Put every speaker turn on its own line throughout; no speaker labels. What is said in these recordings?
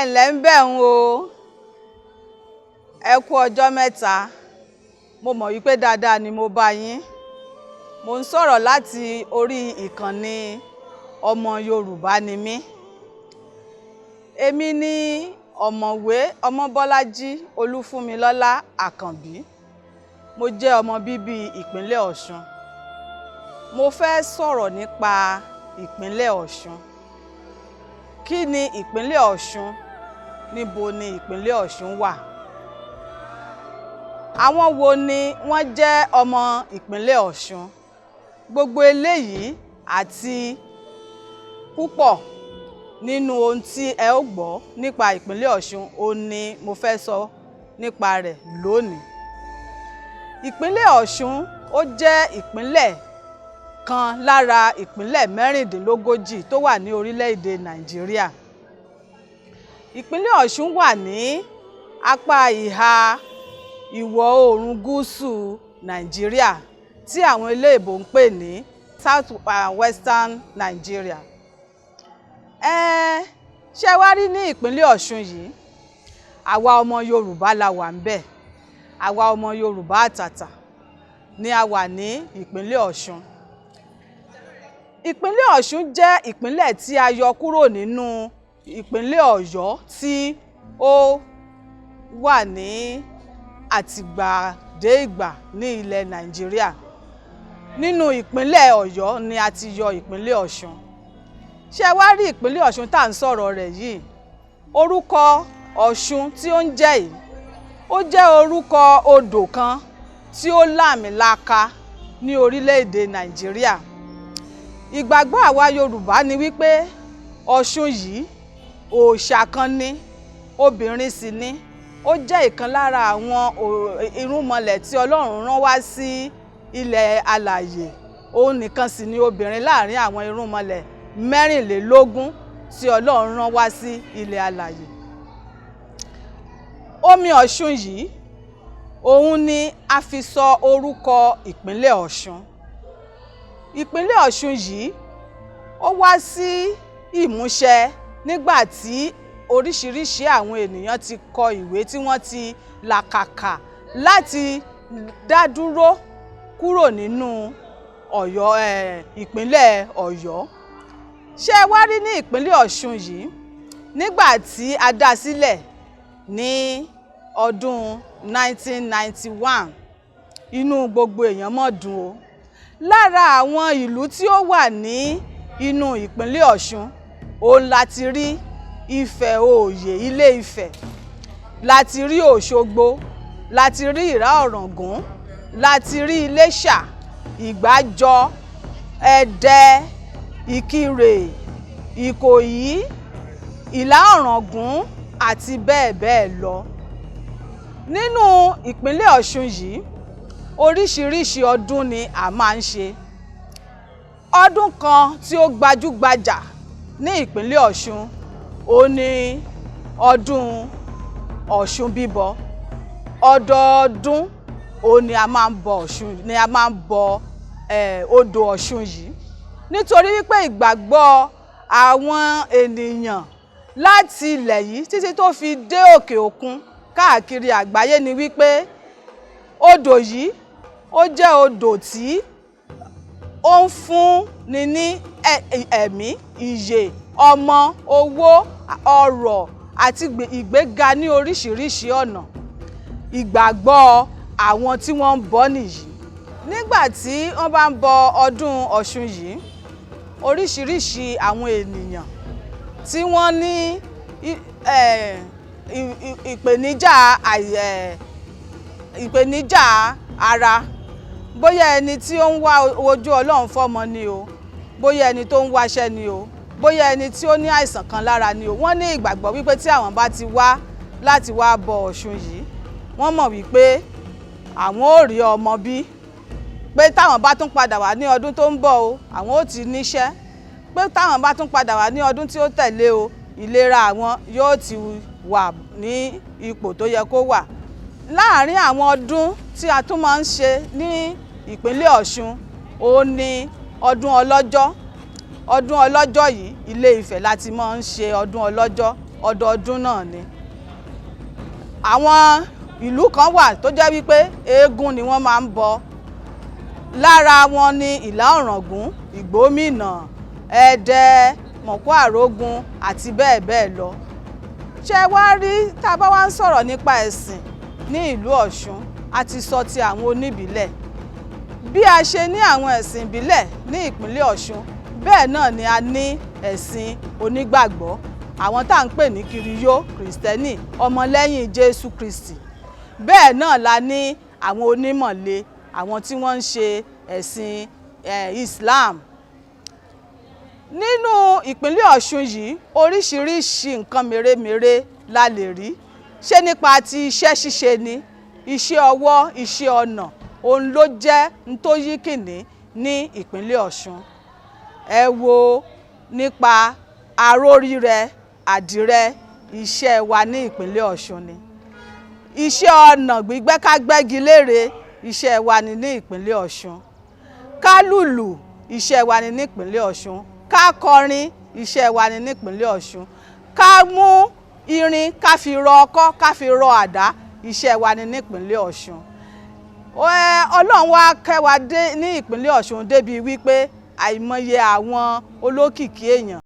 ǹlẹ́ ń bẹ̀ ń o, ẹ kú ọjọ́ mẹ́ta. Mo mọ̀ wípé dáadáa ni mo bá yín. Mo ń sọ̀rọ̀ láti orí ìkànnì Ọmọ Yorùbá ni mí. Èmi ni ọ̀mọ̀wé Ọmọbọ́lájí Olúfúnmilọ́lá Àkànbí. Mo jẹ́ ọmọ bíbí ìpínlẹ̀ Ọ̀ṣun. Mo fẹ́ sọ̀rọ̀ nípa ìpínlẹ̀ Ọ̀ṣun. Kí ni ìpínlẹ̀ Ọ̀ṣun? Níbo ni ìpínlẹ̀ Ọ̀ṣun wà? Àwọn wo ni wọ́n jẹ́ ọmọ ìpínlẹ̀ Ọ̀ṣun? Gbogbo eléyìí àti púpọ̀ nínú ohun tí ẹ ó gbọ́ nípa ìpínlẹ̀ Ọ̀ṣun òun ni mo fẹ́ sọ nípa rẹ̀ lónìí. Ìpínlẹ̀ Ọ̀ṣun ó jẹ́ ìpínlẹ̀ kan lára ìpínlẹ̀ mẹ́rìndínlógójì tó wà ní orílẹ̀-èdè Nàìjíríà. Ìpínlẹ̀ Ọ̀ṣun wà ní apá ìhà ìwọ̀ oòrùn gúúsù Nàìjíríà tí àwọn eléèbó ń pè ní South Western Nigeria. Ṣé wá rí ní ìpínlẹ̀ Ọ̀ṣun yìí, àwa ọmọ Yorùbá la wà ń bẹ̀. Àwa ọmọ Yorùbá àtàtà ni a wà ní ìpínlẹ̀ Ọ̀ṣun. Ìpínlẹ̀ Ọ̀ṣun jẹ́ ìpínlẹ̀ tí a yọ kúrò nínú ìpínlẹ̀ Ọ̀yọ́ tí ó wà ní àtìgbàdégbà ní ilẹ̀ Nàìjíríà. Nínú ìpínlẹ̀ Ọ̀yọ́ ni a ti yọ ìpínlẹ̀ Ọ̀ṣun. Ṣé wá rí ìpínlẹ̀ Ọ̀ṣun tá à ń sọ̀rọ̀ rẹ̀ yìí? Orúkọ Ọ̀ṣun tí ó ń jẹ́ yìí, ó jẹ́ orúkọ odò kan tí ó làmìlaka ní orílẹ̀-èdè Nàìjíríà. Ìgbàgbọ́ àwa Yorùbá ni wípé Ọ̀ṣun yìí òòṣà kan ni, obìnrin sì ni. Ó jẹ́ ìkan lára àwọn irúnmọlẹ̀ tí Ọlọ́run rán wá sí ilẹ̀ alààyè. Òun nìkan sì ni obìnrin láàrin àwọn irúnmọlẹ̀ mẹ́rìnlélógún tí Ọlọ́run rán wá sí ilẹ̀ alààyè. Omi Ọ̀ṣun yìí, òun ni a fi sọ orúkọ ìpínlẹ̀ Ọ̀ṣun. Ìpínlẹ̀ Ọ̀ṣun yìí ó wá sí ìmúṣẹ nígbà tí oríṣiríṣi àwọn ènìyàn ti kọ ìwé tí wọ́n ti làkàkà láti dá dúró kúrò nínú Ọ̀yọ́, ìpínlẹ̀ Ọ̀yọ́. Ṣé wá rí ní ìpínlẹ̀ Ọ̀ṣun yìí, nígbà tí a dá sílẹ̀ ní ọdún 1991, inú gbogbo èèyàn mọ̀ dùn o. Lára àwọn ìlú tí ó wà ní inú ìpínlẹ̀ Ọ̀ṣun, òun láti rí Ifẹ̀ Òòyè, Ilé Ifẹ̀, láti rí Òṣogbo, láti rí Ìrá Ọ̀ràngún, láti rí Iléṣà, Ìgbàjọ, Ẹdẹ, Ìkirè, Ìkòyí, Ìlá Ọ̀ràngún àti bẹ́ẹ̀ bẹ́ẹ̀ lọ. Nínú ìpínlẹ̀ Ọ̀ṣun yìí, oríṣiríṣi ọdún ni a máa ń ṣe. Ọdún kan tí ó gbajúgbajà ní ìpínlẹ̀ Ọ̀ṣun, ó ní ọdún Ọ̀ṣun bíbọ. Ọdọọdún òun ni a máa ń bọ Ọ̀ṣun, ni a máa ń bọ odò Ọ̀ṣun yìí. Nítorí wípé ìgbàgbọ́ àwọn ènìyàn láti ilẹ̀ yìí títí tó fi dé òkè òkun káàkiri àgbáyé ni wípé odò yìí ó jẹ́ odò tí ó ń fúnni ní ẹ̀mí, ìyè, ọmọ, owó, ọrọ̀ àti ìgbéga ní oríṣiríṣi ọ̀nà. Ìgbàgbọ́ àwọn tí wọ́n ń bọ nìyí. Nígbà tí wọ́n bá ń bọ ọdún Ọ̀ṣun yìí, oríṣiríṣi àwọn ènìyàn tí wọ́n ní ìpèníjà ara, bóyá ẹni tí ó ń wá ojú Ọlọ́run fọ́mọ ni o, bóyá ẹni tó ń wáṣẹ́ ni o, bóyá ẹni tí ó ní àìsàn kan lára ni o, wọ́n ní ìgbàgbọ́ wípé tí àwọn bá ti wá láti wá bọ Ọ̀ṣun yìí, wọ́n mọ̀ wípé àwọn ò rí ọmọ bí, pé táwọn bá tún padà wá ní ọdún tó ń bọ̀ o, àwọn ò ti níṣẹ́, pé táwọn bá tún padà wá ní ọdún tí ó tẹ̀lé o, ìlera àwọn yóò ti wà ní ipò tó yẹ kó wà. Láàárín àwọn ọdún tí a tún máa ń ṣe ní ìpínlẹ̀ Ọ̀ṣun, òun ni ọdún ọlọ́jọ́. Ọdún ọlọ́jọ́ yìí, Ilé Ifẹ̀ láti máa ń ṣe ọdún ọlọ́jọ́. ọdọọdún náà ni. Àwọn ìlú kan wà tó jẹ́ wípé eégún ni wọ́n máa ń bọ. Lára wọn ni Ìlá Ọ̀ràngún, Ìgbómìnà, Ẹdẹ, Mọ̀kó Àrógun àti bẹ́ẹ̀ bẹ́ẹ̀ lọ. Ṣé wá rí tá a bá wá ń sọ̀rọ̀ nípa ẹ̀sìn ní ìlú Ọ̀ṣun, a ti sọ ti àwọn oníbílẹ̀. Bí a ṣe ní àwọn ẹ̀sìn ìbílẹ̀ ní ìpínlẹ̀ Ọ̀ṣun, bẹ́ẹ̀ náà ni a ní ẹ̀sìn onígbàgbọ́, àwọn tá à ń pè ní kiriyó, kìrìsìtẹ́nì, ọmọlẹ́yìn Jésù Kristi. Bẹ́ẹ̀ náà la ní àwọn onímọ̀le, àwọn tí wọ́n ń ṣe ẹ̀sìn Islam. Nínú ìpínlẹ̀ Ọ̀ṣun yìí, oríṣiríṣi nǹkan mèremère la lè rí. Ṣé nípa ti iṣẹ́ ṣíṣe ni, iṣẹ́ ọwọ́, iṣẹ́ ọnà, òun ló jẹ́ n tó yí kìnní ní ìpínlẹ̀ Ọ̀ṣun. Ẹ wo nípa aró rírẹ, àdìrẹ, iṣẹ́ wa ní ìpínlẹ̀ Ọ̀ṣun ni. Iṣẹ́ ọnà gbígbẹ́ ká gbẹ́gi lére, iṣẹ́ wa ni ní ìpínlẹ̀ Ọ̀ṣun. Ká lùlù, iṣẹ́ wa ni ní ìpínlẹ̀ Ọ̀ṣun. Ká kọrin, iṣẹ́ wa ni ní ìpínlẹ̀ Ọ̀ṣun. Ká mú irin ká fi rọ ọkọ́, ká fi rọ àdá, iṣẹ́ wa ni ní ìpínlẹ̀ Ọ̀ṣun. Ọlọ́run wá kẹ́ wa dé ní ìpínlẹ̀ Ọ̀ṣun débi wípé àìmọye àwọn olókìkí èèyàn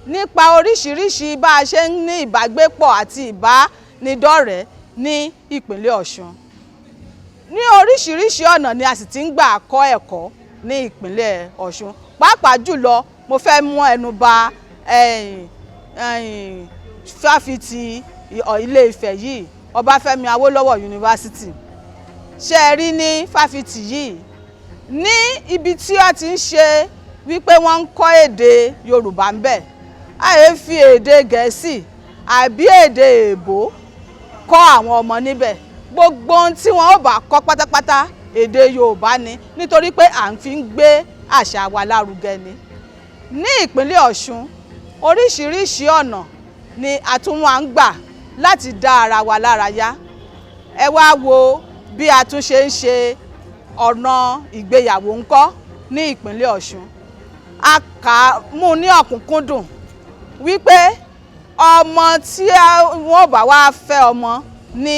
nípa oríṣiríṣi bá a ṣe ń ní ìbágbépọ̀ àti ìbánidọ́rẹ̀ẹ́ ní ìpínlẹ̀ Ọ̀ṣun. Ní oríṣiríṣi ọ̀nà ni a sì ti ń gbà kọ́ ẹ̀kọ́ ní ìpínlẹ̀ Ọ̀ṣun. Pàápàá jùlọ mo fẹ́ mú ẹnu bà fáfitì Ilé Ifẹ̀ yìí, Ọbáfẹ́mi Awólọ́wọ̀ University. Ṣé ẹ rí ní fáfitì yìí, ní ibi tí a ti ń ṣe wípé wọ́n ń kọ́ èdè Yorùbá ń bẹ̀, àyè fi èdè Gẹ̀ẹ́sì àbí èdè Èèbó kọ́ àwọn ọmọ níbẹ̀. Gbogbo ohun tí wọ́n ó bá kọ́ pátápátá èdè Yorùbá ni, nítorí pé à ń fi ń gbé àṣà wa lárugẹ ni. Ní ìpínlẹ̀ Ọ̀ṣun, oríṣiríṣi ọ̀nà ni a tún wá ń gbà láti dá ara wa lára yá. Ẹ wá wo bí a tún ṣe ń ṣe ọ̀nà ìgbéyàwó ńkọ́ ní ìpínlẹ̀ Ọ̀ṣun. A kà á mú ní ọ̀kúnkúndùn wípé ọmọ tí wọ́n bá wá fẹ́ ọmọ ní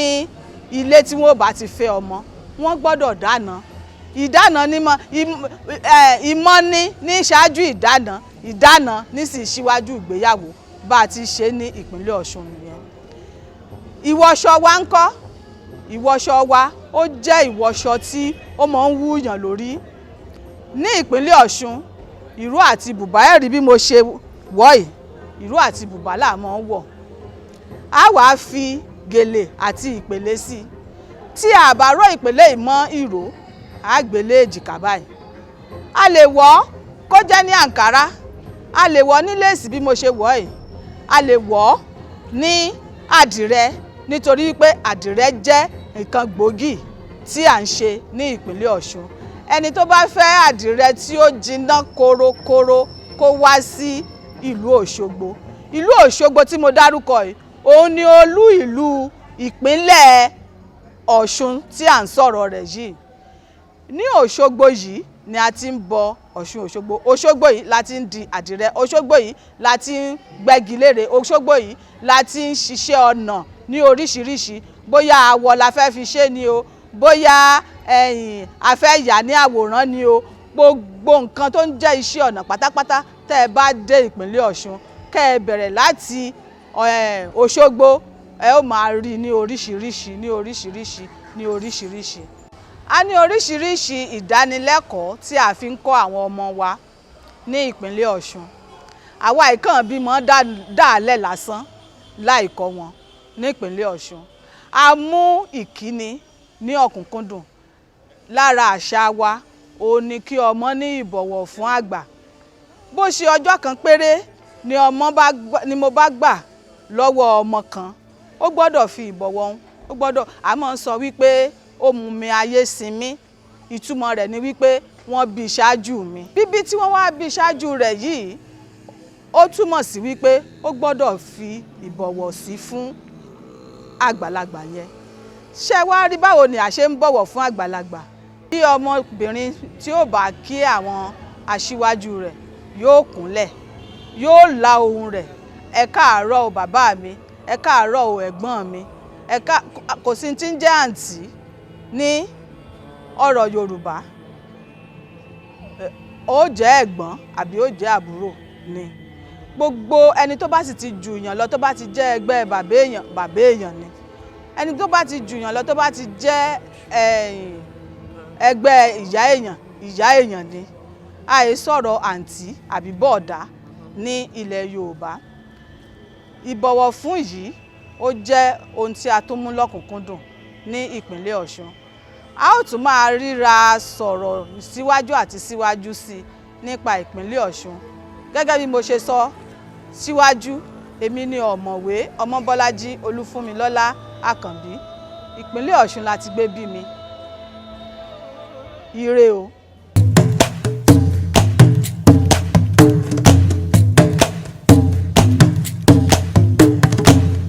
ilé tí wọ́n bá ti fẹ́ ọmọ, wọ́n gbọ́dọ̀ dáná. Ìdáná ìmọ̀ ní ṣáájú ìdáná ní sì ṣíwájú ìgbéyàwó bá a ti ṣe ní ìpínlẹ̀ Ọ̀ṣun nìyẹn. Ìwọṣọ wa ńkọ́? Ìwọṣọ wa ó jẹ́ ìwọṣọ tí ó máa ń wúyàn lórí. Ní ìpínlẹ̀ Ọ̀ṣun, ìró àti bùbá, ẹ rí bí mo ṣe wọ̀ yìí, ìró àti bùbá là máa ń wọ̀. A wàá fi gèlè àti ìpèlé sí i. Tí a bá ró ìpèlé yìí mọ́ ìró, a gbélé èjìká báyìí. A lè wọ̀ kó jẹ́ ní àǹkárá, a lè wọ̀ ní léèsì bí mo ṣe wọ̀ yìí, a lè wọ̀ ní àdìrẹ nítorí pé àdìrẹ jẹ́ nǹkan gbòógì tí à ń ṣe ní ìpínlẹ̀ Ọ̀ṣun. Ẹni tó bá fẹ́ àdìrẹ tí ó jiná korokoro kó wá sí ìlú Òṣogbo. Ìlú Òṣogbo tí mo dárúkọ yìí, òun ni olú ìlú ìpínlẹ̀ Ọ̀ṣun tí à ń sọ̀rọ̀ rẹ̀ yìí. Ní Òṣogbo yìí ni a ti ń bọ Ọ̀ṣun Òṣogbo. Òṣogbo yìí la ti ń di àdìrẹ, Òṣogbo yìí la ti ń gbẹ́gi lére, Òṣogbo yìí la ti ń ṣiṣẹ́ ọnà ní oríṣiríṣi. Bóyá àwọ̀ la fẹ́ fi ṣe ni o, bóyá a fẹ́ yà ní àwòrán ni o. Gbogbo nǹkan tó ń jẹ́ iṣẹ́ ọnà pátápátá tẹ́ ẹ bá dé ìpínlẹ̀ Ọ̀ṣun, kẹ́ ẹ bẹ̀rẹ̀ láti Òṣogbo, ẹ ó máa rí ní oríṣiríṣi ní oríṣiríṣi ní oríṣiríṣi. A ní oríṣiríṣi ìdánilẹ́kọ̀ọ́ tí a fi ń kọ́ àwọn ọmọ wa ní ìpínlẹ̀ Ọ̀ṣun. Àwa ìkàn bímọ dàálẹ̀ lásán láì kọ́ wọn ní ìpínlẹ̀ Ọ̀ṣun. A mú ìkíni ní ọ̀kúnkúndùn. Lára àṣà wa òun ni kí ọmọ ní ìbọ̀wọ̀ fún àgbà. Bó ṣe ọjọ́ kan péré ni mo bá gbà lọ́wọ́ ọmọ kan, ó gbọ́dọ̀ fi ìbọ̀wọ̀ ó gbọ́dọ̀. A máa ń sọ wípé ó mú mi ayé sinmi. Ìtumọ̀ rẹ̀ ni wípé wọ́n bí ṣáájú mi. Bíbí tí wọ́n wá bí ṣáájú rẹ̀ yìí, ó túmọ̀ sí wípé ó gbọ́dọ̀ fi ìbọ̀wọ̀ sí fún àgbàlagbà yẹn. Ṣé wá rí báwo ni a ṣe ń bọ̀wọ̀ fún àgbàlagbà? Bí ọmọbìnrin tí ó bá kí àwọn aṣíwájú rẹ̀, yóò kúnlẹ̀, yóò la ohùn rẹ̀, ẹ káàárọ̀ o bàbá mi, ẹ káàárọ̀ o ẹ̀gbọ́n mi, kò sí tí ń jẹ́ àǹtí ní ọ̀rọ̀ Yorùbá. Ó jẹ́ ẹ̀gbọ́n àbí ó jẹ́ àbúrò ni. Gbogbo ẹni tó bá sì ti jù yàn lọ, tó bá ti jẹ́ ẹgbẹ́ bàbá èèyàn ni. Ẹni tó bá ti jù yàn lọ, tó bá ti jẹ́ ẹgbẹ́ ìyá èèyàn ni. Àìsọ̀rọ̀ àǹtí àbí bọ̀ọ̀dá ní ilẹ̀ Yorùbá. Ìbọ̀wọ̀ fún yìí ó jẹ́ ohun tí a tún mú lọ́kùnkúndùn ní ìpínlẹ̀ Ọ̀ṣun. A ó tún máa ríra sọ̀rọ̀ síwájú àti síwájú sí nípa ìpínlẹ̀ Ọ̀ṣun. Gẹ́gẹ́ bí mo ṣe sọ síwájú, èmi ni ọ̀mọ̀wé Ọmọbọ́lájí Olúfúnmilọ́lá Àkànbí. Ìpínlẹ̀ Ọ̀ṣun la ti gbé bí mi. Ire o.